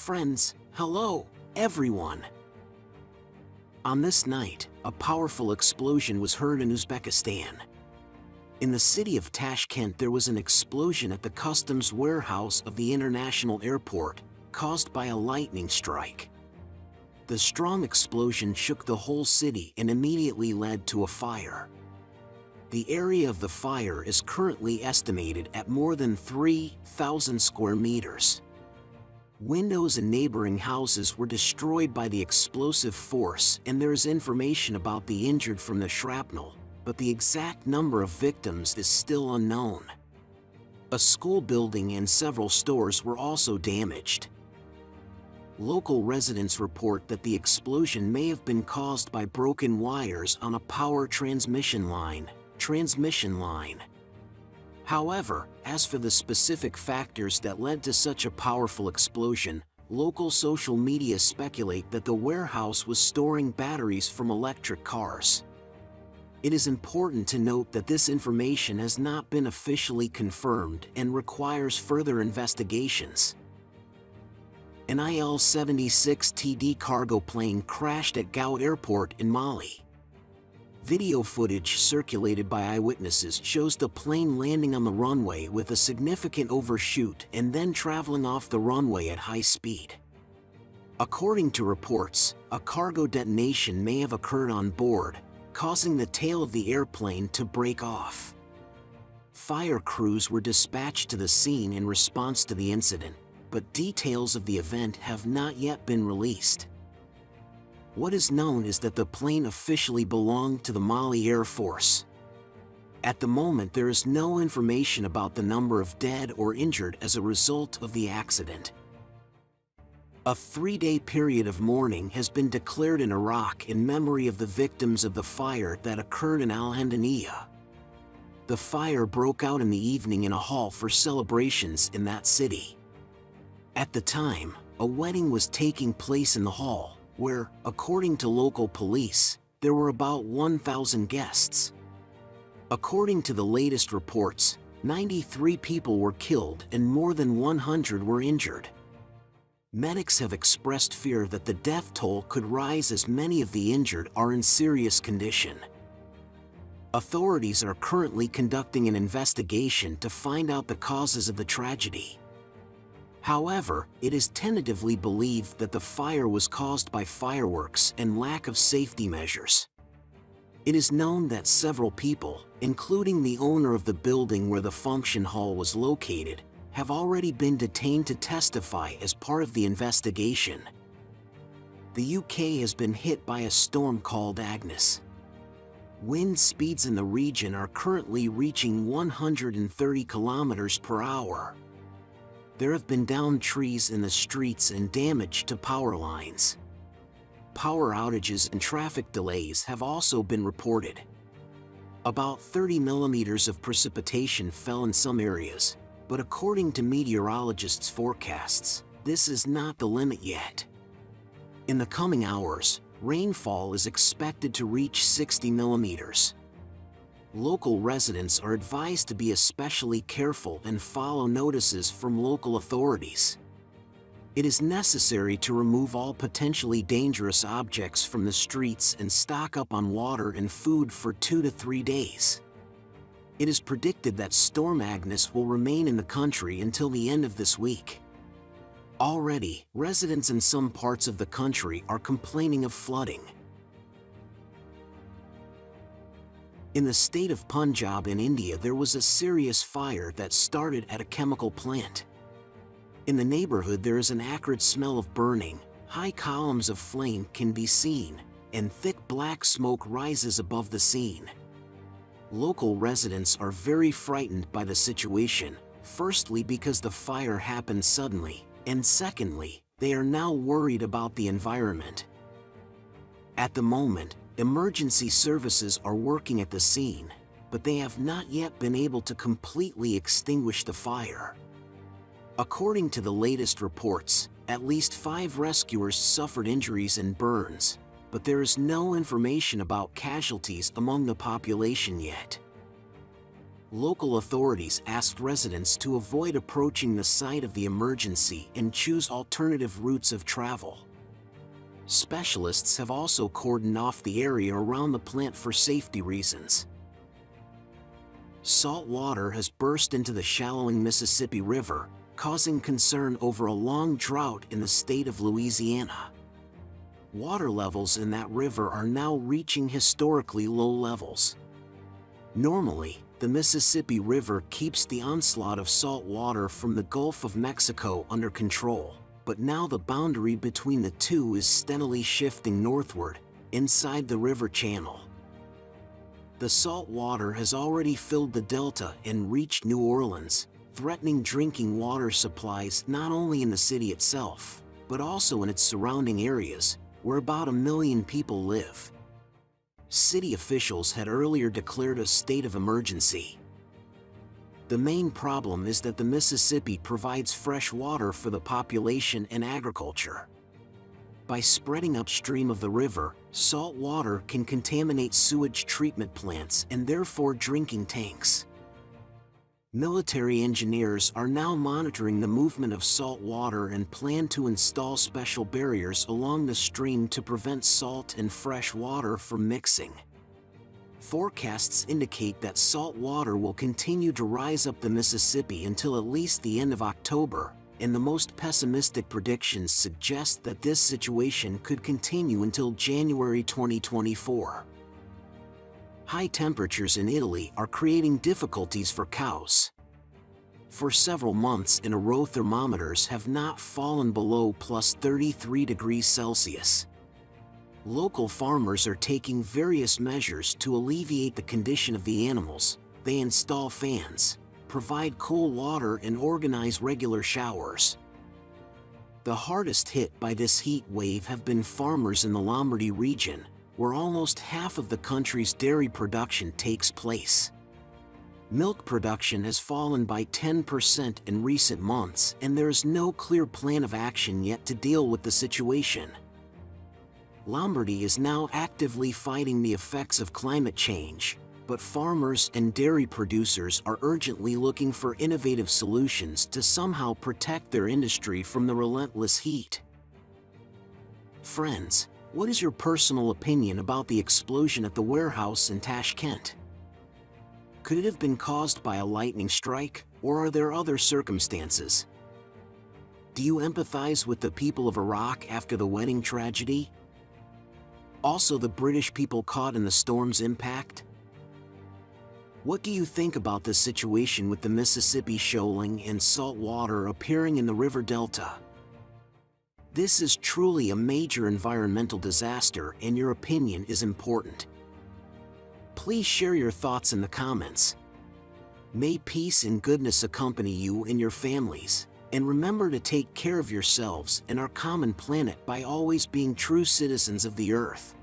friends, hello, everyone. On this night, a powerful explosion was heard in Uzbekistan. In the city of Tashkent, there was an explosion at the customs warehouse of the international airport, caused by a lightning strike. The strong explosion shook the whole city and immediately led to a fire. The area of the fire is currently estimated at more than 3,000 square meters. Windows in neighboring houses were destroyed by the explosive force, and there is information about the injured from the shrapnel, but the exact number of victims is still unknown. A school building and several stores were also damaged. Local residents report that the explosion may have been caused by broken wires on a power transmission line. However, as for the specific factors that led to such a powerful explosion, local social media speculate that the warehouse was storing batteries from electric cars. It is important to note that this information has not been officially confirmed and requires further investigations. An IL-76TD cargo plane crashed at Gao Airport in Mali. Video footage circulated by eyewitnesses shows the plane landing on the runway with a significant overshoot and then traveling off the runway at high speed. According to reports, a cargo detonation may have occurred on board, causing the tail of the airplane to break off. Fire crews were dispatched to the scene in response to the incident, but details of the event have not yet been released. What is known is that the plane officially belonged to the Mali Air Force. At the moment, there is no information about the number of dead or injured as a result of the accident. A 3-day period of mourning has been declared in Iraq in memory of the victims of the fire that occurred in Al-Handaniya. The fire broke out in the evening in a hall for celebrations in that city. At the time, a wedding was taking place in the hall, where, according to local police, there were about 1,000 guests. According to the latest reports, 93 people were killed and more than 100 were injured. Medics have expressed fear that the death toll could rise as many of the injured are in serious condition. Authorities are currently conducting an investigation to find out the causes of the tragedy. However, it is tentatively believed that the fire was caused by fireworks and lack of safety measures. It is known that several people, including the owner of the building where the function hall was located, have already been detained to testify as part of the investigation. The UK has been hit by a storm called Agnes. Wind speeds in the region are currently reaching 130 kilometers per hour. There have been downed trees in the streets and damage to power lines. Power outages and traffic delays have also been reported. About 30 millimeters of precipitation fell in some areas, but according to meteorologists' forecasts, this is not the limit yet. In the coming hours, rainfall is expected to reach 60 millimeters. Local residents are advised to be especially careful and follow notices from local authorities. It is necessary to remove all potentially dangerous objects from the streets and stock up on water and food for 2 to 3 days. It is predicted that Storm Agnes will remain in the country until the end of this week. Already, residents in some parts of the country are complaining of flooding. In the state of Punjab in India, there was a serious fire that started at a chemical plant. In the neighborhood, there is an acrid smell of burning, high columns of flame can be seen, and thick black smoke rises above the scene. Local residents are very frightened by the situation, firstly because the fire happened suddenly, and secondly, they are now worried about the environment. At the moment, emergency services are working at the scene, but they have not yet been able to completely extinguish the fire. According to the latest reports, at least 5 rescuers suffered injuries and burns, but there is no information about casualties among the population yet. Local authorities asked residents to avoid approaching the site of the emergency and choose alternative routes of travel. Specialists have also cordoned off the area around the plant for safety reasons. Salt water has burst into the shallowing Mississippi River, causing concern over a long drought in the state of Louisiana. Water levels in that river are now reaching historically low levels. Normally, the Mississippi River keeps the onslaught of salt water from the Gulf of Mexico under control, but now the boundary between the two is steadily shifting northward, inside the river channel. The salt water has already filled the delta and reached New Orleans, threatening drinking water supplies not only in the city itself, but also in its surrounding areas, where about 1 million people live. City officials had earlier declared a state of emergency. The main problem is that the Mississippi provides fresh water for the population and agriculture. By spreading upstream of the river, salt water can contaminate sewage treatment plants and therefore drinking tanks. Military engineers are now monitoring the movement of salt water and plan to install special barriers along the stream to prevent salt and fresh water from mixing. Forecasts indicate that salt water will continue to rise up the Mississippi until at least the end of October, and the most pessimistic predictions suggest that this situation could continue until January 2024. High temperatures in Italy are creating difficulties for cows. For several months in a row, thermometers have not fallen below plus 33 degrees Celsius. Local farmers are taking various measures to alleviate the condition of the animals. They install fans, provide cool water, and organize regular showers. The hardest hit by this heat wave have been farmers in the Lombardy region, where almost half of the country's dairy production takes place. Milk production has fallen by 10% in recent months, and there is no clear plan of action yet to deal with the situation. Lombardy is now actively fighting the effects of climate change, but farmers and dairy producers are urgently looking for innovative solutions to somehow protect their industry from the relentless heat. Friends, what is your personal opinion about the explosion at the warehouse in Tashkent? Could it have been caused by a lightning strike, or are there other circumstances? Do you empathize with the people of Iraq after the wedding tragedy? Also, the British people caught in the storm's impact? What do you think about this situation with the Mississippi shoaling and salt water appearing in the river delta? This is truly a major environmental disaster, and your opinion is important. Please share your thoughts in the comments. May peace and goodness accompany you and your families, and remember to take care of yourselves and our common planet by always being true citizens of the earth.